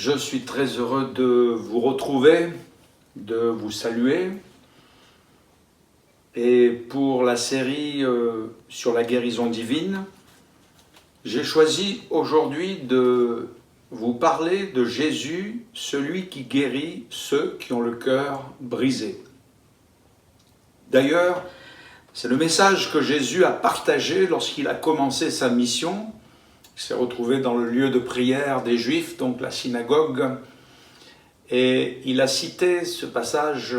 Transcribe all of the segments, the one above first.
Je suis très heureux de vous retrouver, de vous saluer. Et pour la série sur la guérison divine, j'ai choisi aujourd'hui de vous parler de Jésus, celui qui guérit ceux qui ont le cœur brisé. D'ailleurs, c'est le message que Jésus a partagé lorsqu'il a commencé sa mission. Il s'est retrouvé dans le lieu de prière des Juifs, donc la synagogue, et il a cité ce passage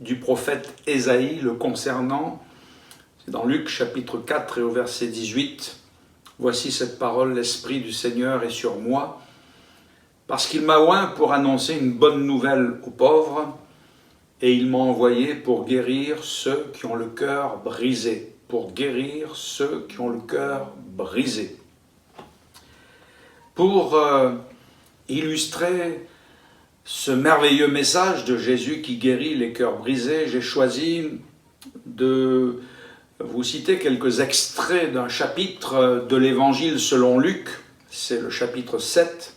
du prophète Ésaïe le concernant. C'est dans Luc chapitre 4 et au verset 18. « Voici cette parole, l'Esprit du Seigneur est sur moi, parce qu'il m'a oint pour annoncer une bonne nouvelle aux pauvres, et il m'a envoyé pour guérir ceux qui ont le cœur brisé. » Pour guérir ceux qui ont le cœur brisé. Pour illustrer ce merveilleux message de Jésus qui guérit les cœurs brisés, j'ai choisi de vous citer quelques extraits d'un chapitre de l'Évangile selon Luc, c'est le chapitre 7.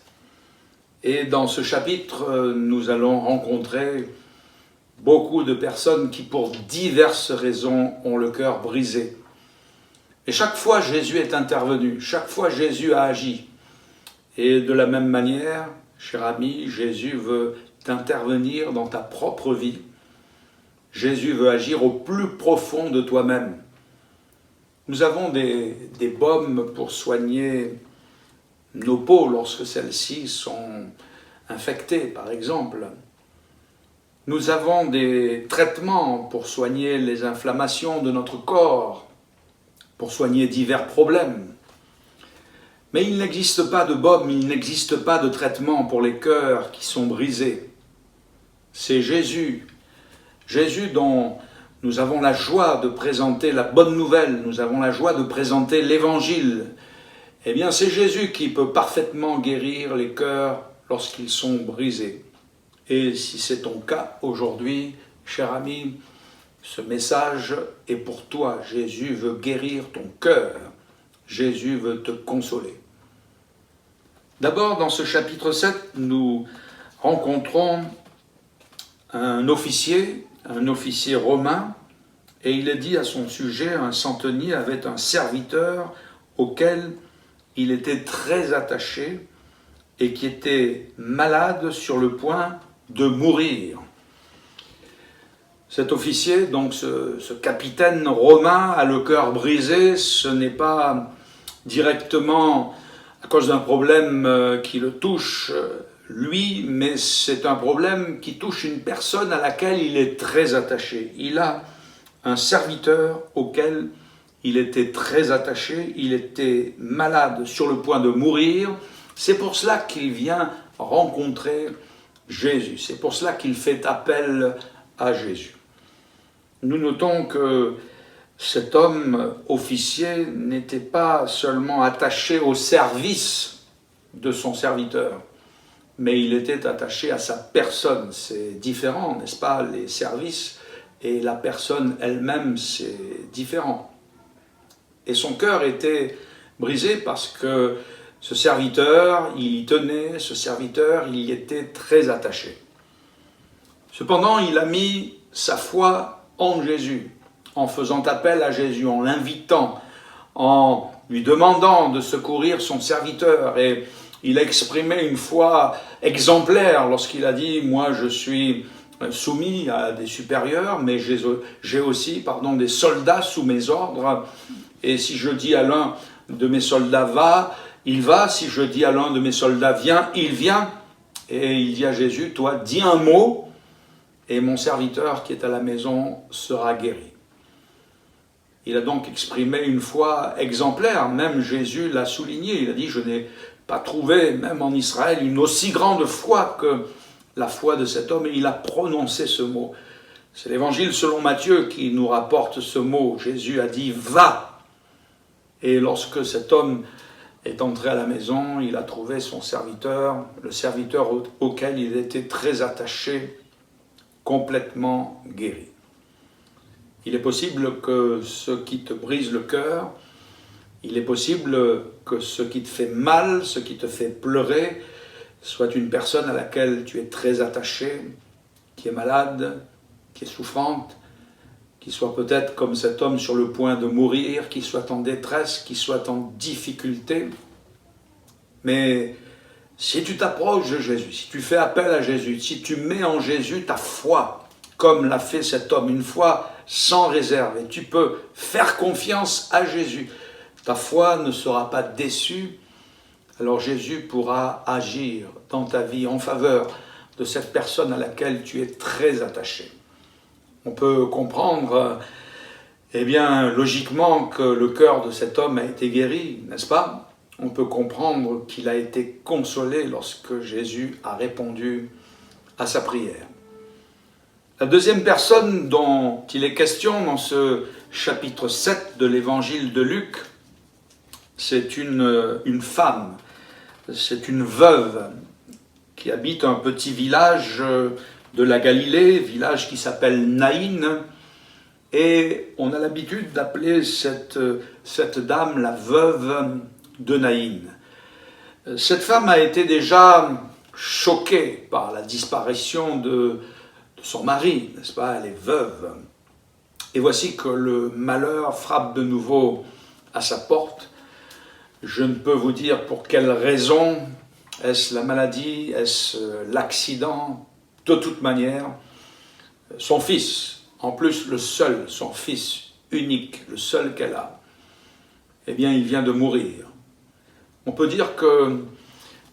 Et dans ce chapitre, nous allons rencontrer beaucoup de personnes qui, pour diverses raisons, ont le cœur brisé. Et chaque fois, Jésus est intervenu, chaque fois, Jésus a agi. Et de la même manière, cher ami, Jésus veut t'intervenir dans ta propre vie. Jésus veut agir au plus profond de toi-même. Nous avons des baumes pour soigner nos peaux lorsque celles-ci sont infectées, par exemple. Nous avons des traitements pour soigner les inflammations de notre corps, pour soigner divers problèmes. Mais il n'existe pas de baume, il n'existe pas de traitement pour les cœurs qui sont brisés. C'est Jésus, Jésus dont nous avons la joie de présenter la bonne nouvelle, nous avons la joie de présenter l'Évangile. Eh bien, c'est Jésus qui peut parfaitement guérir les cœurs lorsqu'ils sont brisés. Et si c'est ton cas aujourd'hui, cher ami, ce message est pour toi. Jésus veut guérir ton cœur. Jésus veut te consoler. D'abord, dans ce chapitre 7, nous rencontrons un officier romain, et il est dit à son sujet, un centenier avait un serviteur auquel il était très attaché et qui était malade sur le point de mourir. Cet officier, donc ce capitaine romain, a le cœur brisé. Ce n'est pas directement à cause d'un problème qui le touche lui, mais c'est un problème qui touche une personne à laquelle il est très attaché. Il a un serviteur auquel il était très attaché, il était malade sur le point de mourir. C'est pour cela qu'il vient rencontrer Jésus. C'est pour cela qu'il fait appel à Jésus. Nous notons que cet homme officier n'était pas seulement attaché au service de son serviteur, mais il était attaché à sa personne. C'est différent, n'est-ce pas? Les services et la personne elle-même, c'est différent. Et son cœur était brisé parce que ce serviteur, il y tenait, ce serviteur, il y était très attaché. Cependant, il a mis sa foi en Jésus, en faisant appel à Jésus, en l'invitant, en lui demandant de secourir son serviteur. Et il a exprimé une foi exemplaire lorsqu'il a dit « Moi, je suis soumis à des supérieurs, mais j'ai aussi des soldats sous mes ordres. Et si je dis à l'un de mes soldats « Va », il va. Si je dis à l'un de mes soldats « Viens », il vient. Et il dit à Jésus « Toi, dis un mot, et mon serviteur qui est à la maison sera guéri. » Il a donc exprimé une foi exemplaire, même Jésus l'a souligné, il a dit « Je n'ai pas trouvé, même en Israël, une aussi grande foi que la foi de cet homme », et il a prononcé ce mot. C'est l'Évangile selon Matthieu qui nous rapporte ce mot. Jésus a dit « Va ». Et lorsque cet homme est entré à la maison, il a trouvé son serviteur, le serviteur auquel il était très attaché, complètement guéri. Il est possible que ce qui te brise le cœur, il est possible que ce qui te fait mal, ce qui te fait pleurer, soit une personne à laquelle tu es très attaché, qui est malade, qui est souffrante, qui soit peut-être comme cet homme sur le point de mourir, qui soit en détresse, qui soit en difficulté. Mais si tu t'approches de Jésus, si tu fais appel à Jésus, si tu mets en Jésus ta foi, comme l'a fait cet homme, une foi sans réserve, et tu peux faire confiance à Jésus, ta foi ne sera pas déçue, alors Jésus pourra agir dans ta vie en faveur de cette personne à laquelle tu es très attaché. On peut comprendre, eh bien, logiquement que le cœur de cet homme a été guéri, n'est-ce pas? On peut comprendre qu'il a été consolé lorsque Jésus a répondu à sa prière. La deuxième personne dont il est question dans ce chapitre 7 de l'évangile de Luc, c'est une femme, c'est une veuve qui habite un petit village de la Galilée, village qui s'appelle Naïn, et on a l'habitude d'appeler cette dame la veuve de Naïn. Cette femme a été déjà choquée par la disparition de son mari, n'est-ce pas? Elle est veuve. Et voici que le malheur frappe de nouveau à sa porte. Je ne peux vous dire pour quelle raison. Est-ce la maladie? Est-ce l'accident? De toute manière, son fils, en plus le seul, son fils unique, le seul qu'elle a, eh bien il vient de mourir. On peut dire que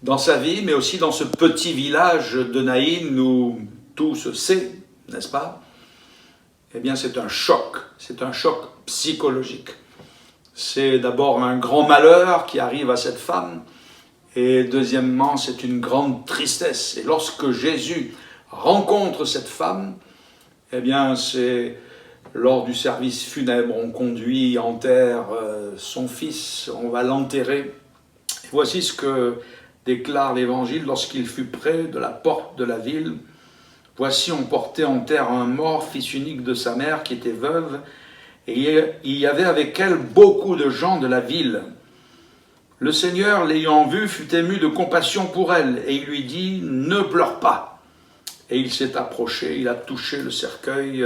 dans sa vie, mais aussi dans ce petit village de Naïn où tout se sait, n'est-ce pas? Eh bien c'est un choc psychologique. C'est d'abord un grand malheur qui arrive à cette femme, et deuxièmement, c'est une grande tristesse. Et lorsque Jésus rencontre cette femme, eh bien, c'est lors du service funèbre, on conduit en terre son fils, on va l'enterrer. Et voici ce que déclare l'Évangile lorsqu'il fut près de la porte de la ville. Voici, on portait en terre un mort, fils unique de sa mère, qui était veuve, et il y avait avec elle beaucoup de gens de la ville. Le Seigneur, l'ayant vue, fut ému de compassion pour elle, et il lui dit « Ne pleure pas ». Et il s'est approché, il a touché le cercueil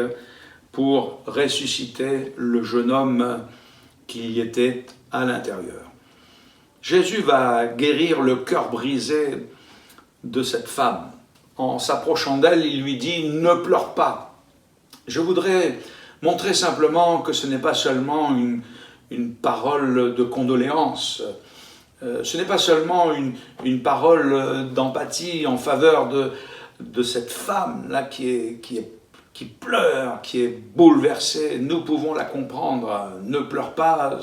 pour ressusciter le jeune homme qui y était à l'intérieur. Jésus va guérir le cœur brisé de cette femme. En s'approchant d'elle, il lui dit « Ne pleure pas ». Je voudrais montrer simplement que ce n'est pas seulement une parole de condoléance, ce n'est pas seulement une parole d'empathie en faveur de cette femme-là qui pleure, qui est bouleversée. Nous pouvons la comprendre. Ne pleure pas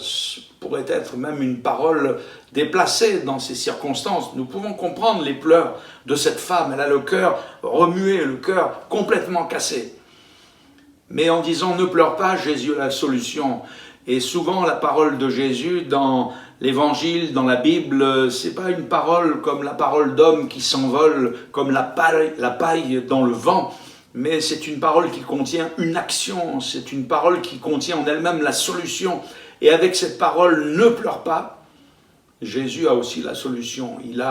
pourrait être même une parole déplacée dans ces circonstances. Nous pouvons comprendre les pleurs de cette femme. Elle a le cœur remué, le cœur complètement cassé. Mais en disant « ne pleure pas », Jésus a la solution. Et souvent, la parole de Jésus dans l'Évangile, dans la Bible, c'est pas une parole comme la parole d'homme qui s'envole comme la paille dans le vent, mais c'est une parole qui contient une action, c'est une parole qui contient en elle-même la solution. Et avec cette parole « ne pleure pas », Jésus a aussi la solution. Il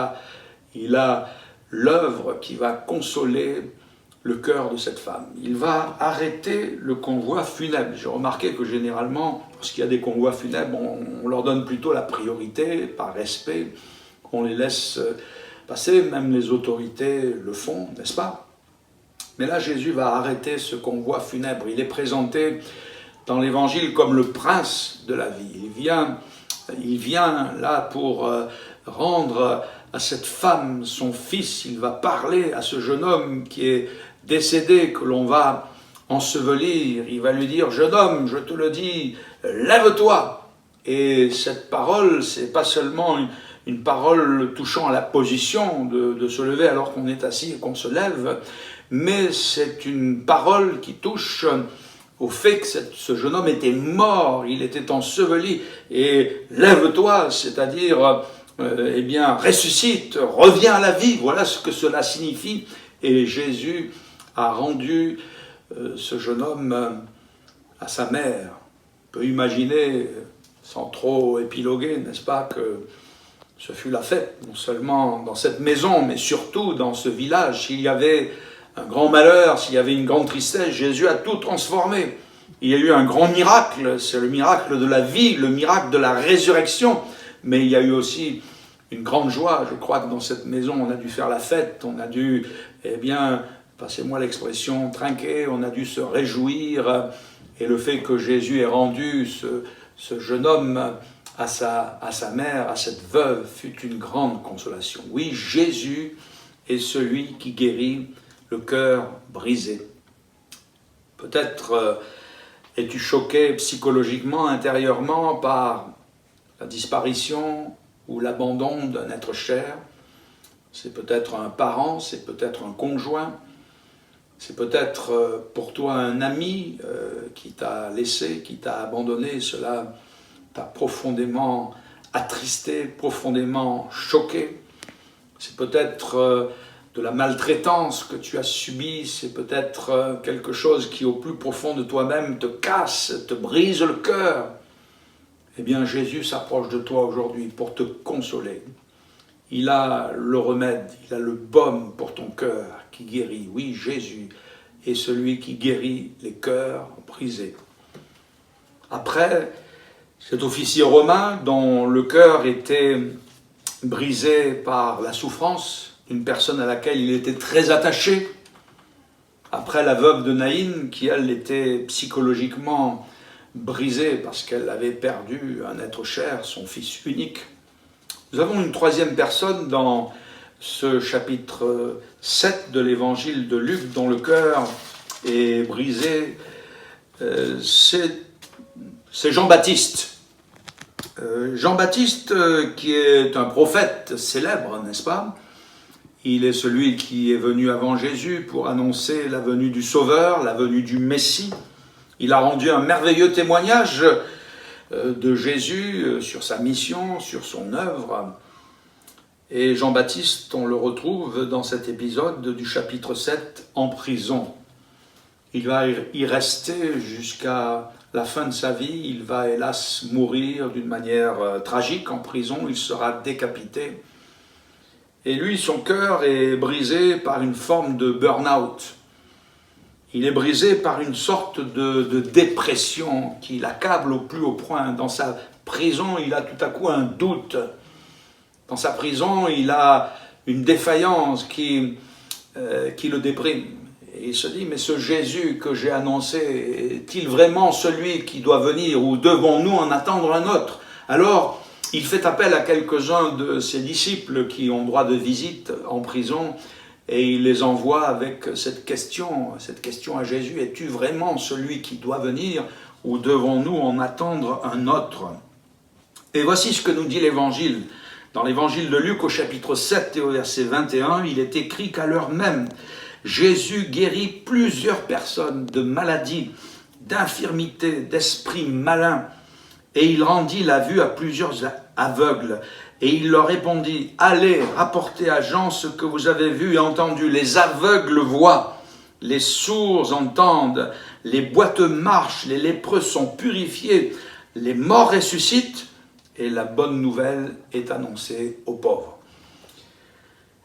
a l'œuvre qui va consoler le cœur de cette femme. Il va arrêter le convoi funèbre. J'ai remarqué que généralement, lorsqu'il y a des convois funèbres, on leur donne plutôt la priorité, par respect, on les laisse passer, même les autorités le font, n'est-ce pas? Mais là, Jésus va arrêter ce convoi funèbre. Il est présenté dans l'Évangile comme le prince de la vie. Il vient là pour rendre à cette femme son fils. Il va parler à ce jeune homme qui est décédé, que l'on va ensevelir. Il va lui dire « Jeune homme, je te le dis, lève-toi ». Et cette parole, c'est pas seulement une parole touchant à la position de se lever alors qu'on est assis et qu'on se lève, mais c'est une parole qui touche au fait que ce jeune homme était mort, il était enseveli, et lève-toi, c'est-à-dire, eh bien, ressuscite, reviens à la vie, voilà ce que cela signifie. Et Jésus a rendu ce jeune homme à sa mère. On peut imaginer, sans trop épiloguer, n'est-ce pas, que Ce fut la fête, non seulement dans cette maison, mais surtout dans ce village. S'il y avait un grand malheur, s'il y avait une grande tristesse, Jésus a tout transformé. Il y a eu un grand miracle, c'est le miracle de la vie, le miracle de la résurrection. Mais il y a eu aussi une grande joie. Je crois que dans cette maison, on a dû faire la fête, on a dû, eh bien, passez-moi l'expression, trinquer, on a dû se réjouir. Et le fait que Jésus ait rendu ce jeune homme à sa mère, à cette veuve, fut une grande consolation. Oui, Jésus est celui qui guérit le cœur brisé. Peut-être es-tu choqué psychologiquement, intérieurement, par la disparition ou l'abandon d'un être cher. C'est peut-être un parent, c'est peut-être un conjoint, c'est peut-être pour toi un ami qui t'a laissé, qui t'a abandonné. Cela t'a profondément attristé, profondément choqué. C'est peut-être de la maltraitance que tu as subie, c'est peut-être quelque chose qui au plus profond de toi-même te casse, te brise le cœur. Eh bien Jésus s'approche de toi aujourd'hui pour te consoler. Il a le remède, il a le baume pour ton cœur qui guérit. Oui, Jésus est celui qui guérit les cœurs brisés. Après, cet officier romain dont le cœur était brisé par la souffrance d'une personne à laquelle il était très attaché, après la veuve de Naïn qui elle était psychologiquement brisée parce qu'elle avait perdu un être cher, son fils unique. Nous avons une troisième personne dans ce chapitre 7 de l'évangile de Luc dont le cœur est brisé, c'est Jean-Baptiste. Jean-Baptiste, qui est un prophète célèbre, n'est-ce pas? Il est celui qui est venu avant Jésus pour annoncer la venue du Sauveur, la venue du Messie. Il a rendu un merveilleux témoignage de Jésus sur sa mission, sur son œuvre. Et Jean-Baptiste, on le retrouve dans cet épisode du chapitre 7 en prison. Il va y rester jusqu'à la fin de sa vie. Il va hélas mourir d'une manière tragique en prison. Il sera décapité. Et lui, son cœur est brisé par une forme de burn-out. Il est brisé par une sorte de dépression qui l'accable au plus haut point. Dans sa prison, il a tout à coup un doute. Dans sa prison, il a une défaillance qui le déprime. Et il se dit, mais ce Jésus que j'ai annoncé, est-il vraiment celui qui doit venir ou devons-nous en attendre un autre? Alors, il fait appel à quelques-uns de ses disciples qui ont droit de visite en prison et il les envoie avec cette question à Jésus, es-tu vraiment celui qui doit venir ou devons-nous en attendre un autre? Et voici ce que nous dit l'Évangile. Dans l'Évangile de Luc au chapitre 7 et au verset 21, il est écrit qu'à l'heure même, Jésus guérit plusieurs personnes de maladies, d'infirmités, d'esprits malins, et il rendit la vue à plusieurs aveugles. Et il leur répondit, allez, rapportez à Jean ce que vous avez vu et entendu. Les aveugles voient, les sourds entendent, les boiteux marchent, les lépreux sont purifiés, les morts ressuscitent, et la bonne nouvelle est annoncée aux pauvres.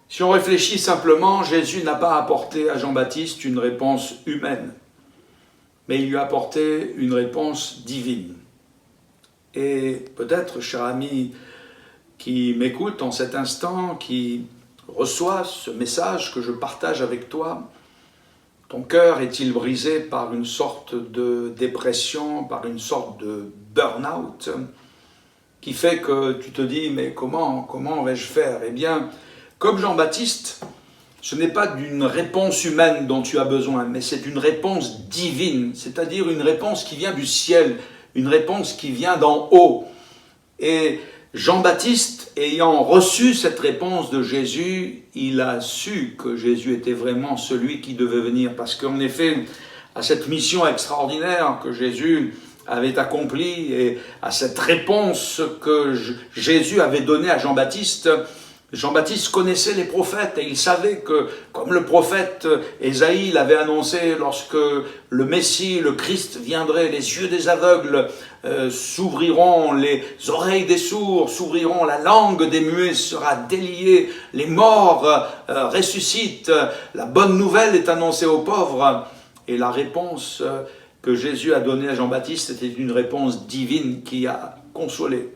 Si on réfléchit simplement, Jésus n'a pas apporté à Jean-Baptiste une réponse humaine, mais il lui a apporté une réponse divine. Et peut-être, cher ami qui m'écoute en cet instant, qui reçoit ce message que je partage avec toi, ton cœur est-il brisé par une sorte de dépression, par une sorte de burn-out, qui fait que tu te dis, mais comment vais-je faire? Eh bien, comme Jean-Baptiste, ce n'est pas d'une réponse humaine dont tu as besoin, mais c'est une réponse divine, c'est-à-dire une réponse qui vient du ciel, une réponse qui vient d'en haut. Et Jean-Baptiste, ayant reçu cette réponse de Jésus, il a su que Jésus était vraiment celui qui devait venir. Parce qu'en effet, à cette mission extraordinaire que Jésus avait accomplie et à cette réponse que Jésus avait donnée à Jean-Baptiste, Jean-Baptiste connaissait les prophètes et il savait que, comme le prophète Ésaïe l'avait annoncé, lorsque le Messie, le Christ viendrait, les yeux des aveugles s'ouvriront, les oreilles des sourds s'ouvriront, la langue des muets sera déliée, les morts ressuscitent, la bonne nouvelle est annoncée aux pauvres. Et la réponse que Jésus a donnée à Jean-Baptiste était une réponse divine qui a consolé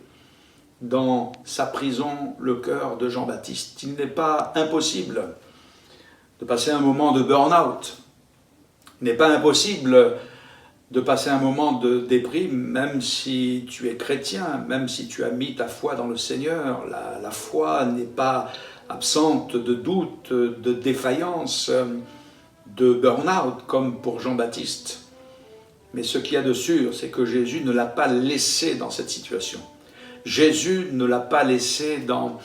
dans sa prison le cœur de Jean-Baptiste. Il n'est pas impossible de passer un moment de burn-out. Il n'est pas impossible de passer un moment de déprime, même si tu es chrétien, même si tu as mis ta foi dans le Seigneur. La foi n'est pas absente de doute, de défaillance, de burn-out, comme pour Jean-Baptiste. Mais ce qu'il y a de sûr, c'est que Jésus ne l'a pas laissé dans cette situation. Jésus ne l'a pas laissé dans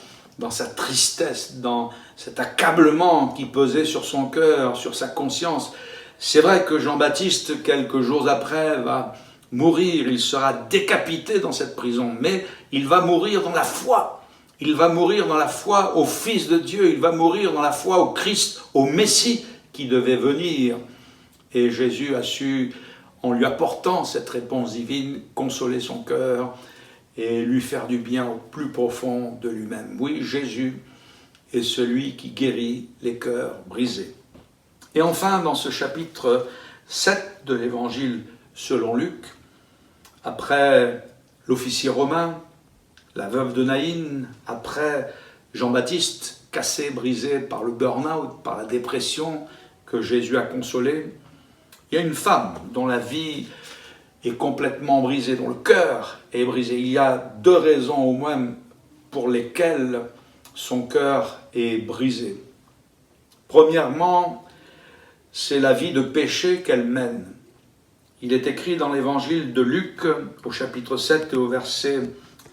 sa tristesse, dans cet accablement qui pesait sur son cœur, sur sa conscience. C'est vrai que Jean-Baptiste, quelques jours après, va mourir, il sera décapité dans cette prison, mais il va mourir dans la foi. Il va mourir dans la foi au Fils de Dieu, il va mourir dans la foi au Christ, au Messie qui devait venir. Et Jésus a su, en lui apportant cette réponse divine, consoler son cœur et lui faire du bien au plus profond de lui-même. Oui, Jésus est celui qui guérit les cœurs brisés. Et enfin, dans ce chapitre 7 de l'Évangile selon Luc, après l'officier romain, la veuve de Naïn, après Jean-Baptiste, cassé, brisé par le burn-out, par la dépression que Jésus a consolé, il y a une femme dont la vie est complètement brisée, dont le cœur est brisé. Il y a deux raisons au moins pour lesquelles son cœur est brisé. Premièrement, c'est la vie de péché qu'elle mène. Il est écrit dans l'évangile de Luc, au chapitre 7 et au verset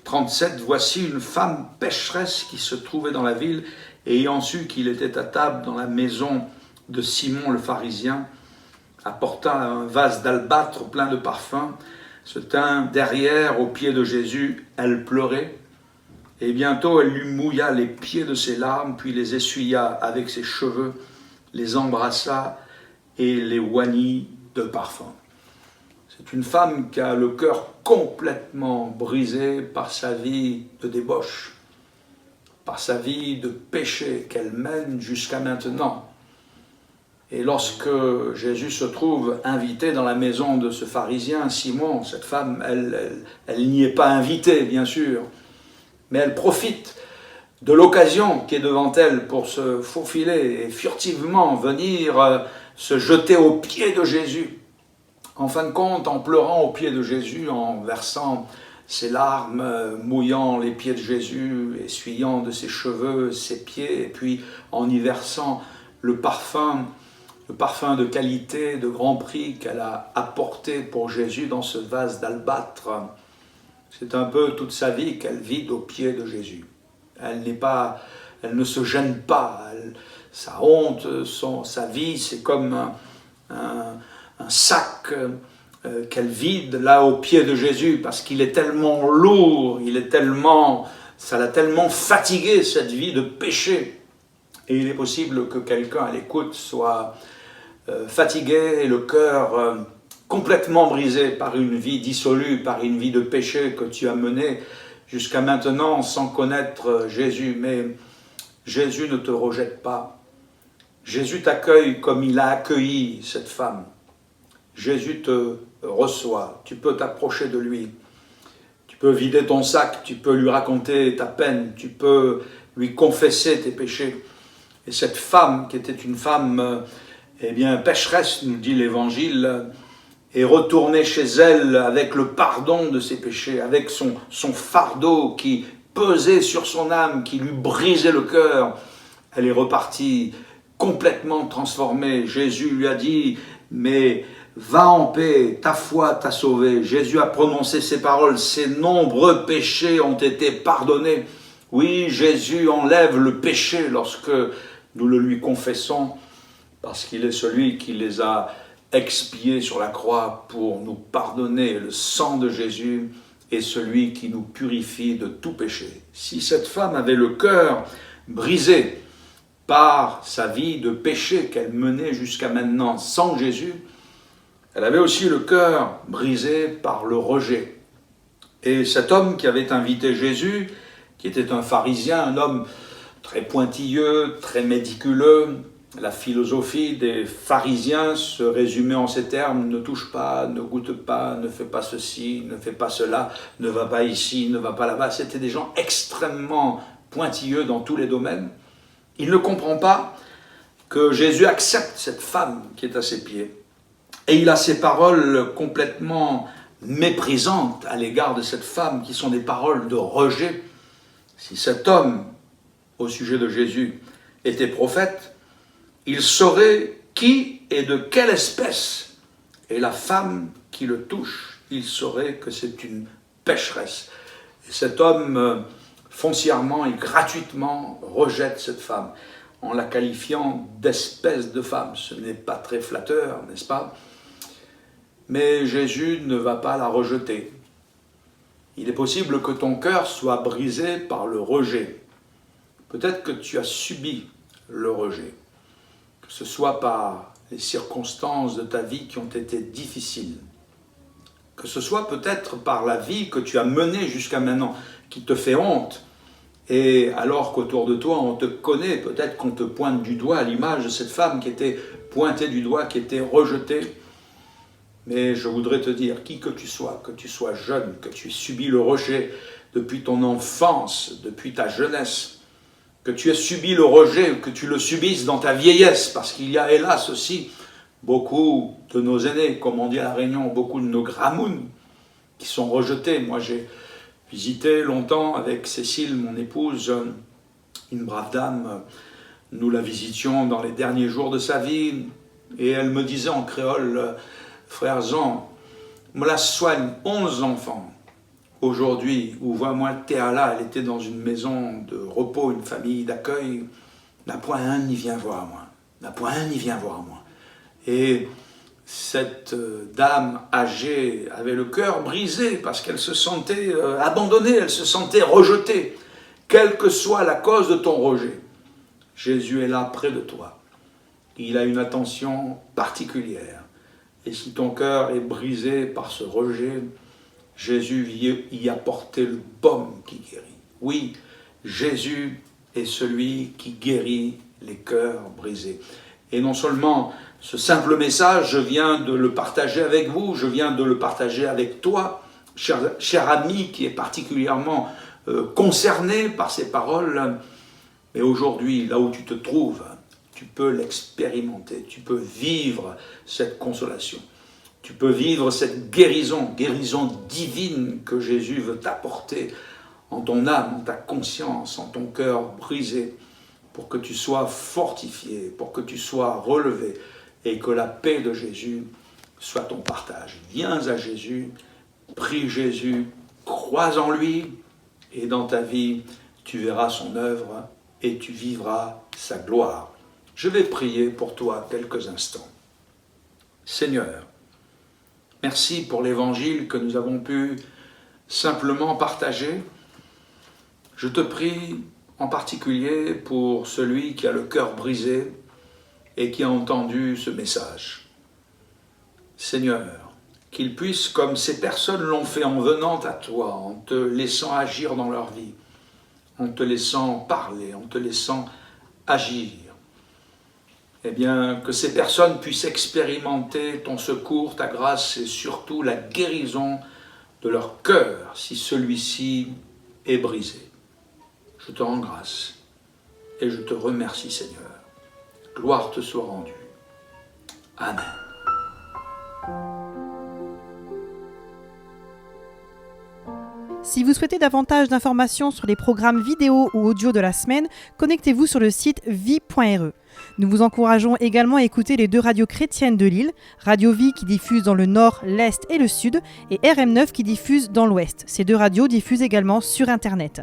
37, « Voici une femme pécheresse qui se trouvait dans la ville, et ayant su qu'il était à table dans la maison de Simon le pharisien, apporta un vase d'albâtre plein de parfums, se tint derrière aux pieds de Jésus, elle pleurait, et bientôt elle lui mouilla les pieds de ses larmes, puis les essuya avec ses cheveux, les embrassa et les oignit de parfum. » C'est une femme qui a le cœur complètement brisé par sa vie de débauche, par sa vie de péché qu'elle mène jusqu'à maintenant. Et lorsque Jésus se trouve invité dans la maison de ce pharisien, Simon, cette femme, elle n'y est pas invitée, bien sûr, mais elle profite de l'occasion qui est devant elle pour se faufiler et furtivement venir se jeter aux pieds de Jésus. En fin de compte, en pleurant aux pieds de Jésus, en versant ses larmes, mouillant les pieds de Jésus, essuyant de ses cheveux ses pieds, et puis en y versant le parfum de qualité, de grand prix qu'elle a apporté pour Jésus dans ce vase d'albâtre. C'est un peu toute sa vie qu'elle vide aux pieds de Jésus. Elle ne se gêne pas. Sa honte, sa vie, c'est comme un sac qu'elle vide là aux pieds de Jésus parce qu'il est tellement lourd, ça l'a tellement fatigué cette vie de péché. Et il est possible que quelqu'un à l'écoute soit fatigué et le cœur complètement brisé par une vie dissolue, par une vie de péché que tu as menée jusqu'à maintenant sans connaître Jésus. Mais Jésus ne te rejette pas. Jésus t'accueille comme il a accueilli cette femme. Jésus te reçoit. Tu peux t'approcher de lui. Tu peux vider ton sac, tu peux lui raconter ta peine, tu peux lui confesser tes péchés. Et cette femme, qui était une femme pécheresse, nous dit l'Évangile, est retournée chez elle avec le pardon de ses péchés, avec son fardeau qui pesait sur son âme, qui lui brisait le cœur. Elle est repartie complètement transformée. Jésus lui a dit, mais va en paix, ta foi t'a sauvé. Jésus a prononcé ces paroles, ses nombreux péchés ont été pardonnés. Oui, Jésus enlève le péché lorsque nous le lui confessons, parce qu'il est celui qui les a expiés sur la croix pour nous pardonner. Le sang de Jésus est celui qui nous purifie de tout péché. Si cette femme avait le cœur brisée par sa vie de péché qu'elle menait jusqu'à maintenant sans Jésus. Elle avait aussi le cœur brisé par le rejet. Et cet homme qui avait invité Jésus, qui était un pharisien, un homme très pointilleux, très méticuleux, la philosophie des pharisiens se résumait en ces termes: ne touche pas, ne goûte pas, ne fais pas ceci, ne fais pas cela, ne va pas ici, ne va pas là-bas. C'était des gens extrêmement pointilleux dans tous les domaines. Il ne comprend pas que Jésus accepte cette femme qui est à ses pieds. Et il a ces paroles complètement méprisantes à l'égard de cette femme, qui sont des paroles de rejet. Si cet homme, au sujet de Jésus, était prophète, il saurait qui et de quelle espèce est la femme qui le touche. Il saurait que c'est une pécheresse. Et cet homme, foncièrement et gratuitement, rejette cette femme en la qualifiant d'espèce de femme. Ce n'est pas très flatteur, n'est-ce pas? Mais Jésus ne va pas la rejeter. Il est possible que ton cœur soit brisé par le rejet. Peut-être que tu as subi le rejet, que ce soit par les circonstances de ta vie qui ont été difficiles, que ce soit peut-être par la vie que tu as menée jusqu'à maintenant, qui te fait honte, et alors qu'autour de toi on te connaît, peut-être qu'on te pointe du doigt à l'image de cette femme qui était pointée du doigt, qui était rejetée. Mais je voudrais te dire, qui que tu sois jeune, que tu aies subi le rejet depuis ton enfance, depuis ta jeunesse, que tu aies subi le rejet, que tu le subisses dans ta vieillesse, parce qu'il y a hélas aussi beaucoup de nos aînés, comme on dit à La Réunion, beaucoup de nos gramounes qui sont rejetés. Moi j'ai visité longtemps avec Cécile, mon épouse, une brave dame. Nous la visitions dans les derniers jours de sa vie, et elle me disait en créole: frère Jean, me la soigne 11 enfants. Aujourd'hui, où vois-moi Théala, elle était dans une maison de repos, une famille d'accueil, n'a point un n'y vient voir moi. N'a point un n'y vient voir moi. Et cette dame âgée avait le cœur brisé parce qu'elle se sentait abandonnée, elle se sentait rejetée. Quelle que soit la cause de ton rejet, Jésus est là près de toi. Il a une attention particulière. Et si ton cœur est brisé par ce rejet, Jésus y a porté le baume qui guérit. Oui, Jésus est celui qui guérit les cœurs brisés. Et non seulement ce simple message, je viens de le partager avec vous, je viens de le partager avec toi, cher ami qui est particulièrement concerné par ces paroles, mais aujourd'hui, là où tu te trouves, tu peux l'expérimenter, tu peux vivre cette consolation. Tu peux vivre cette guérison divine que Jésus veut t'apporter en ton âme, en ta conscience, en ton cœur brisé, pour que tu sois fortifié, pour que tu sois relevé, et que la paix de Jésus soit ton partage. Viens à Jésus, prie Jésus, crois en lui, et dans ta vie, tu verras son œuvre et tu vivras sa gloire. Je vais prier pour toi quelques instants. Seigneur, merci pour l'évangile que nous avons pu simplement partager. Je te prie en particulier pour celui qui a le cœur brisé et qui a entendu ce message. Seigneur, qu'il puisse, comme ces personnes l'ont fait en venant à toi, en te laissant agir dans leur vie, en te laissant parler, en te laissant agir, eh bien, que ces personnes puissent expérimenter ton secours, ta grâce et surtout la guérison de leur cœur si celui-ci est brisé. Je te rends grâce et je te remercie, Seigneur. Gloire te soit rendue. Amen. Si vous souhaitez davantage d'informations sur les programmes vidéo ou audio de la semaine, connectez-vous sur le site vie.re. Nous vous encourageons également à écouter les 2 radios chrétiennes de Lille, Radio Vie qui diffuse dans le nord, l'est et le sud, et RM9 qui diffuse dans l'ouest. Ces 2 radios diffusent également sur Internet.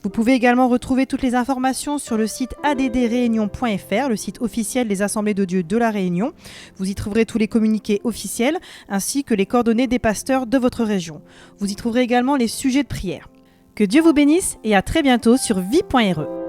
Vous pouvez également retrouver toutes les informations sur le site addréunion.fr, le site officiel des Assemblées de Dieu de la Réunion. Vous y trouverez tous les communiqués officiels, ainsi que les coordonnées des pasteurs de votre région. Vous y trouverez également les sujets de prière. Que Dieu vous bénisse et à très bientôt sur vie.re.